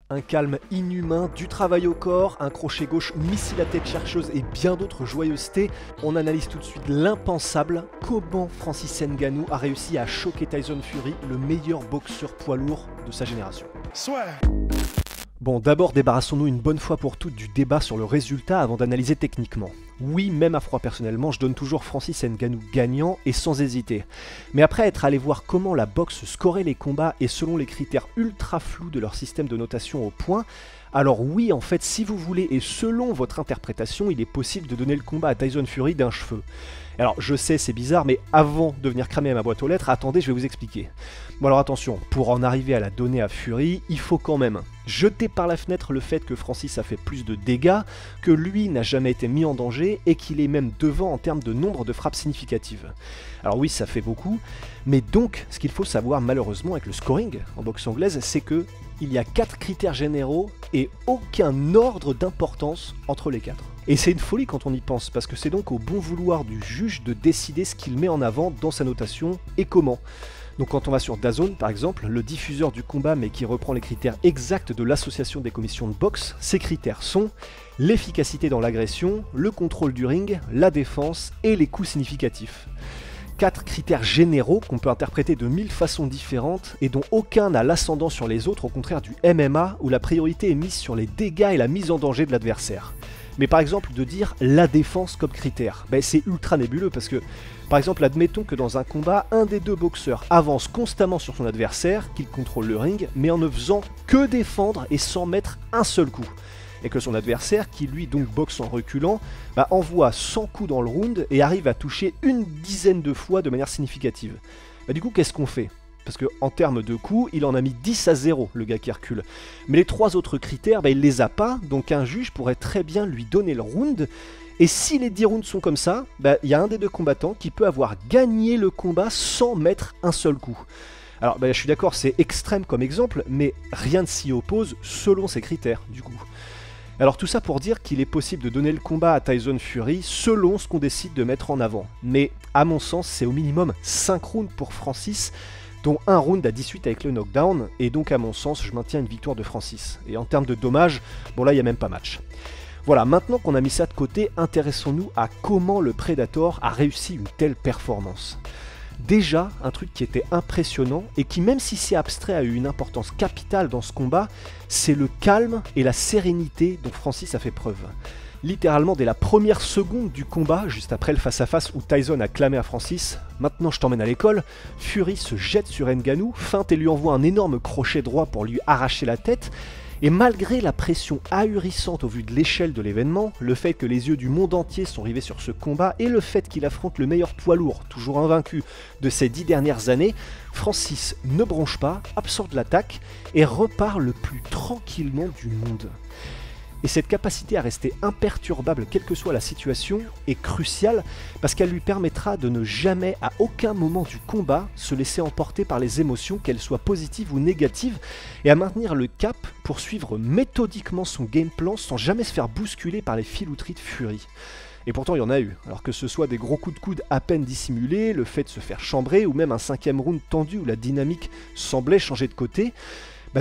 Un calme inhumain, du travail au corps, un crochet gauche, missile à tête chercheuse et bien d'autres joyeusetés. On analyse tout de suite l'impensable. Comment Francis Ngannou a réussi à choquer Tyson Fury, le meilleur boxeur poids lourd de sa génération. Bon, d'abord débarrassons-nous une bonne fois pour toutes du débat sur le résultat avant d'analyser techniquement. Oui, même à froid personnellement, je donne toujours Francis Ngannou gagnant et sans hésiter. Mais après être allé voir comment la boxe scorait les combats et selon les critères ultra flous de leur système de notation au point, alors oui, en fait, si vous voulez et selon votre interprétation, il est possible de donner le combat à Tyson Fury d'un cheveu. Alors je sais, c'est bizarre, mais avant de venir cramer ma boîte aux lettres, attendez, je vais vous expliquer. Bon alors attention, pour en arriver à la donner à Fury, il faut quand même jeter par la fenêtre le fait que Francis a fait plus de dégâts, que lui n'a jamais été mis en danger et qu'il est même devant en termes de nombre de frappes significatives. Alors oui, ça fait beaucoup, mais donc ce qu'il faut savoir malheureusement avec le scoring en boxe anglaise, c'est que il y a 4 critères généraux et aucun ordre d'importance entre les 4. Et c'est une folie quand on y pense, parce que c'est donc au bon vouloir du juge de décider ce qu'il met en avant dans sa notation et comment. Donc quand on va sur DAZN par exemple, le diffuseur du combat mais qui reprend les critères exacts de l'association des commissions de boxe, ces critères sont l'efficacité dans l'agression, le contrôle du ring, la défense et les coups significatifs. 4 critères généraux qu'on peut interpréter de 1000 façons différentes et dont aucun n'a l'ascendant sur les autres, au contraire du MMA où la priorité est mise sur les dégâts et la mise en danger de l'adversaire. Mais par exemple de dire la défense comme critère, c'est ultra nébuleux parce que par exemple admettons que dans un combat, un des deux boxeurs avance constamment sur son adversaire, qu'il contrôle le ring, mais en ne faisant que défendre et sans mettre un seul coup. Et que son adversaire, qui lui donc boxe en reculant, envoie 100 coups dans le round et arrive à toucher une dizaine de fois de manière significative. Du coup, qu'est-ce qu'on fait ? Parce qu'en termes de coups, il en a mis 10-0, le gars qui recule. Mais les 3 autres critères, il les a pas, donc un juge pourrait très bien lui donner le round. Et si les 10 rounds sont comme ça, il y a un des deux combattants qui peut avoir gagné le combat sans mettre un seul coup. Alors je suis d'accord, c'est extrême comme exemple, mais rien ne s'y oppose selon ces critères, du coup. Alors tout ça pour dire qu'il est possible de donner le combat à Tyson Fury selon ce qu'on décide de mettre en avant. Mais à mon sens, c'est au minimum 5 rounds pour Francis, dont un round à 18 avec le knockdown, et donc à mon sens, je maintiens une victoire de Francis. Et en termes de dommages, là il n'y a même pas match. Voilà, maintenant qu'on a mis ça de côté, intéressons-nous à comment le Predator a réussi une telle performance. Déjà, un truc qui était impressionnant, et qui même si c'est abstrait a eu une importance capitale dans ce combat, c'est le calme et la sérénité dont Francis a fait preuve. Littéralement dès la première seconde du combat, juste après le face-à-face où Tyson a clamé à Francis « Maintenant je t'emmène à l'école », Fury se jette sur Ngannou, feinte et lui envoie un énorme crochet droit pour lui arracher la tête. Et malgré la pression ahurissante au vu de l'échelle de l'événement, le fait que les yeux du monde entier sont rivés sur ce combat et le fait qu'il affronte le meilleur poids lourd, toujours invaincu, de ces 10 dernières années, Francis ne bronche pas, absorbe l'attaque et repart le plus tranquillement du monde. Et cette capacité à rester imperturbable quelle que soit la situation est cruciale parce qu'elle lui permettra de ne jamais à aucun moment du combat se laisser emporter par les émotions, qu'elles soient positives ou négatives, et à maintenir le cap pour suivre méthodiquement son game plan sans jamais se faire bousculer par les filouteries de Fury. Et pourtant il y en a eu, alors que ce soit des gros coups de coude à peine dissimulés, le fait de se faire chambrer ou même un 5e round tendu où la dynamique semblait changer de côté.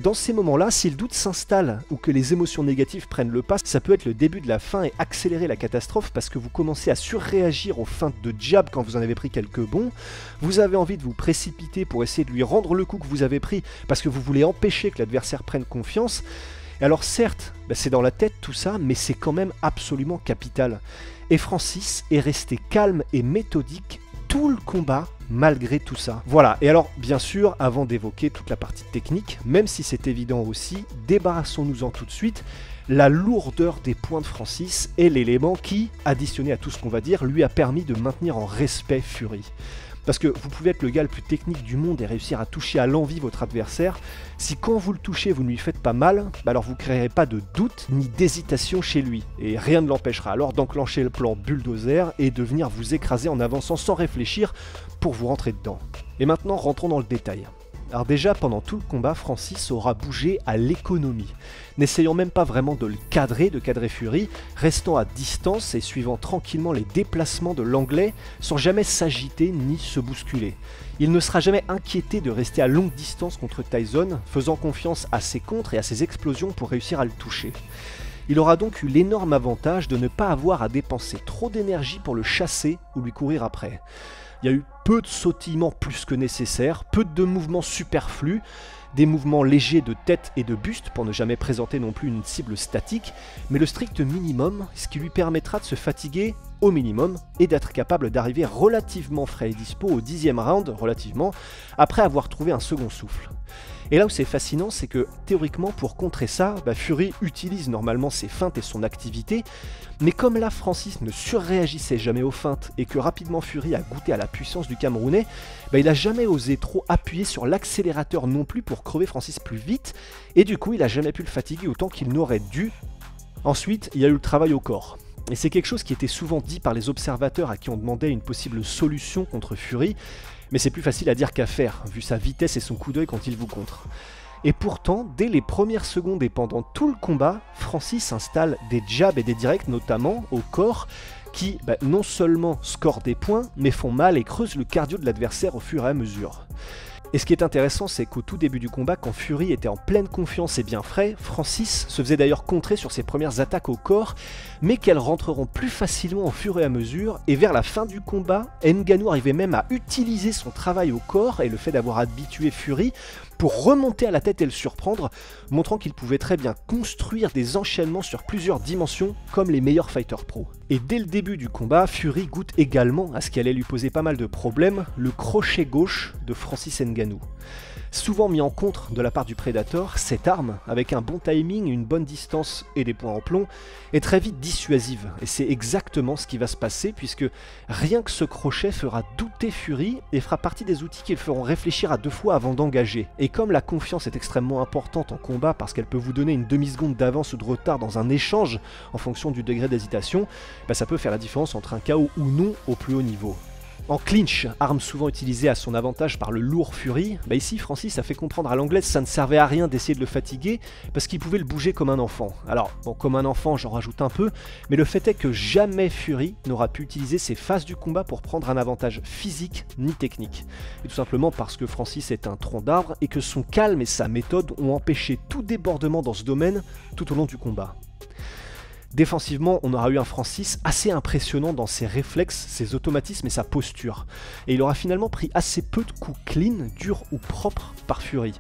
Dans ces moments-là, si le doute s'installe ou que les émotions négatives prennent le pas, ça peut être le début de la fin et accélérer la catastrophe parce que vous commencez à surréagir aux feintes de jab quand vous en avez pris quelques bons, vous avez envie de vous précipiter pour essayer de lui rendre le coup que vous avez pris parce que vous voulez empêcher que l'adversaire prenne confiance. Et alors certes, c'est dans la tête tout ça, mais c'est quand même absolument capital. Et Francis est resté calme et méthodique tout le combat malgré tout ça. Voilà, et alors bien sûr, avant d'évoquer toute la partie technique, même si c'est évident aussi, débarrassons-nous-en tout de suite, la lourdeur des points de Francis est l'élément qui, additionné à tout ce qu'on va dire, lui a permis de maintenir en respect Fury. Parce que vous pouvez être le gars le plus technique du monde et réussir à toucher à l'envi votre adversaire, si quand vous le touchez vous ne lui faites pas mal, alors vous ne créerez pas de doute ni d'hésitation chez lui, et rien ne l'empêchera alors d'enclencher le plan bulldozer et de venir vous écraser en avançant sans réfléchir pour vous rentrer dedans. Et maintenant rentrons dans le détail. Alors déjà, pendant tout le combat, Francis aura bougé à l'économie, n'essayant même pas vraiment de cadrer Fury, restant à distance et suivant tranquillement les déplacements de l'anglais sans jamais s'agiter ni se bousculer. Il ne sera jamais inquiété de rester à longue distance contre Tyson, faisant confiance à ses contres et à ses explosions pour réussir à le toucher. Il aura donc eu l'énorme avantage de ne pas avoir à dépenser trop d'énergie pour le chasser ou lui courir après. Il y a eu peu de sautillements plus que nécessaire, peu de mouvements superflus, des mouvements légers de tête et de buste pour ne jamais présenter non plus une cible statique, mais le strict minimum, ce qui lui permettra de se fatiguer au minimum et d'être capable d'arriver relativement frais et dispo au 10e round, après avoir trouvé un second souffle. Et là où c'est fascinant, c'est que théoriquement pour contrer ça, Fury utilise normalement ses feintes et son activité, mais comme là Francis ne surréagissait jamais aux feintes et que rapidement Fury a goûté à la puissance du Camerounais, il n'a jamais osé trop appuyer sur l'accélérateur non plus pour crever Francis plus vite, et du coup il n'a jamais pu le fatiguer autant qu'il n'aurait dû. Ensuite, il y a eu le travail au corps. Et c'est quelque chose qui était souvent dit par les observateurs à qui on demandait une possible solution contre Fury, mais c'est plus facile à dire qu'à faire, vu sa vitesse et son coup d'œil quand il vous contre. Et pourtant, dès les premières secondes et pendant tout le combat, Francis installe des jabs et des directs, notamment au corps, qui non seulement scorent des points, mais font mal et creusent le cardio de l'adversaire au fur et à mesure. Et ce qui est intéressant, c'est qu'au tout début du combat, quand Fury était en pleine confiance et bien frais, Francis se faisait d'ailleurs contrer sur ses premières attaques au corps, mais qu'elles rentreront plus facilement au fur et à mesure, et vers la fin du combat, Ngannou arrivait même à utiliser son travail au corps et le fait d'avoir habitué Fury pour remonter à la tête et le surprendre, montrant qu'il pouvait très bien construire des enchaînements sur plusieurs dimensions comme les meilleurs fighters pro. Et dès le début du combat, Fury goûte également à ce qui allait lui poser pas mal de problèmes, le crochet gauche de Francis Ngannou. Souvent mis en contre de la part du Predator, cette arme, avec un bon timing, une bonne distance et des points en plomb, est très vite dissuasive. Et c'est exactement ce qui va se passer, puisque rien que ce crochet fera douter Fury et fera partie des outils qui le feront réfléchir à 2 fois avant d'engager. Et comme la confiance est extrêmement importante en combat, parce qu'elle peut vous donner une demi-seconde d'avance ou de retard dans un échange, en fonction du degré d'hésitation, ça peut faire la différence entre un KO ou non au plus haut niveau. En clinch, arme souvent utilisée à son avantage par le lourd Fury, ici Francis a fait comprendre à l'anglaise que ça ne servait à rien d'essayer de le fatiguer parce qu'il pouvait le bouger comme un enfant. Alors, bon, comme un enfant j'en rajoute un peu, mais le fait est que jamais Fury n'aura pu utiliser ses phases du combat pour prendre un avantage physique ni technique. Et tout simplement parce que Francis est un tronc d'arbre et que son calme et sa méthode ont empêché tout débordement dans ce domaine tout au long du combat. Défensivement, on aura eu un Francis assez impressionnant dans ses réflexes, ses automatismes et sa posture. Et il aura finalement pris assez peu de coups clean, durs ou propres par Fury.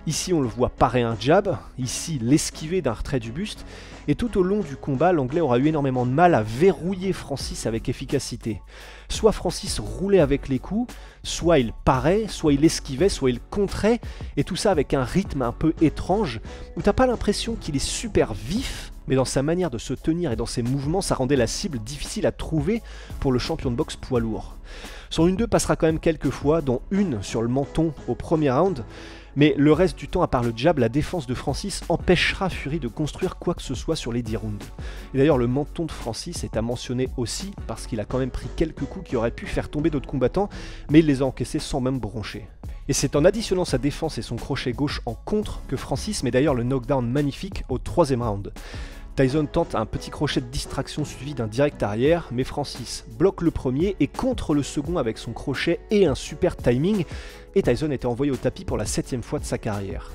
Ici on le voit parer un jab, ici l'esquiver d'un retrait du buste, et tout au long du combat, l'anglais aura eu énormément de mal à verrouiller Francis avec efficacité. Soit Francis roulait avec les coups, soit il parait, soit il esquivait, soit il contrait, et tout ça avec un rythme un peu étrange, où t'as pas l'impression qu'il est super vif, mais dans sa manière de se tenir et dans ses mouvements, ça rendait la cible difficile à trouver pour le champion de boxe poids lourd. Son 1-2 passera quand même quelques fois, dont une sur le menton au premier round, mais le reste du temps, à part le jab, la défense de Francis empêchera Fury de construire quoi que ce soit sur les 10 rounds. Et d'ailleurs, le menton de Francis est à mentionner aussi, parce qu'il a quand même pris quelques coups qui auraient pu faire tomber d'autres combattants, mais il les a encaissés sans même broncher. Et c'est en additionnant sa défense et son crochet gauche en contre que Francis met d'ailleurs le knockdown magnifique au 3e round. Tyson tente un petit crochet de distraction suivi d'un direct arrière, mais Francis bloque le premier et contre le second avec son crochet et un super timing, et Tyson était envoyé au tapis pour la 7e fois de sa carrière.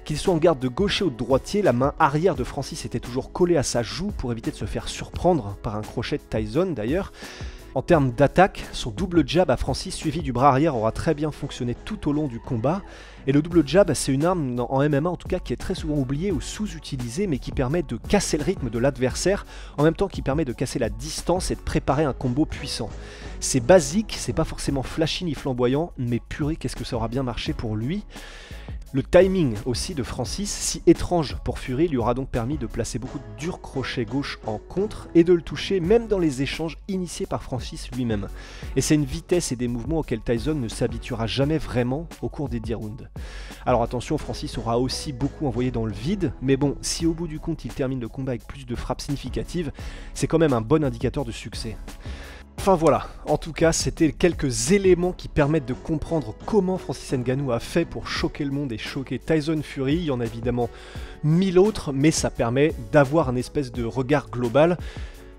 Qu'il soit en garde de gaucher ou de droitier, la main arrière de Francis était toujours collée à sa joue pour éviter de se faire surprendre par un crochet de Tyson d'ailleurs. En termes d'attaque, son double jab à Francis suivi du bras arrière aura très bien fonctionné tout au long du combat. Et le double jab, c'est une arme en MMA en tout cas qui est très souvent oubliée ou sous-utilisée, mais qui permet de casser le rythme de l'adversaire, en même temps qui permet de casser la distance et de préparer un combo puissant. C'est basique, c'est pas forcément flashy ni flamboyant, mais purée qu'est-ce que ça aura bien marché pour lui. Le timing aussi de Francis, si étrange pour Fury, lui aura donc permis de placer beaucoup de durs crochets gauche en contre et de le toucher même dans les échanges initiés par Francis lui-même. Et c'est une vitesse et des mouvements auxquels Tyson ne s'habituera jamais vraiment au cours des 10 rounds. Alors attention, Francis aura aussi beaucoup envoyé dans le vide, mais bon, si au bout du compte il termine le combat avec plus de frappes significatives, c'est quand même un bon indicateur de succès. Enfin voilà, en tout cas c'était quelques éléments qui permettent de comprendre comment Francis Ngannou a fait pour choquer le monde et choquer Tyson Fury. Il y en a évidemment 1000 autres, mais ça permet d'avoir un espèce de regard global.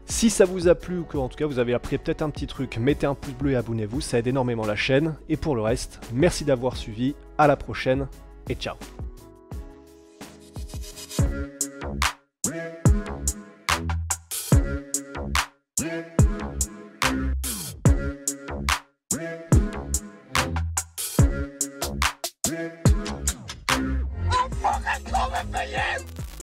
Si ça vous a plu ou que en tout cas vous avez appris peut-être un petit truc, mettez un pouce bleu et abonnez-vous, ça aide énormément la chaîne. Et pour le reste, merci d'avoir suivi, à la prochaine et ciao. I'm fucking coming for you!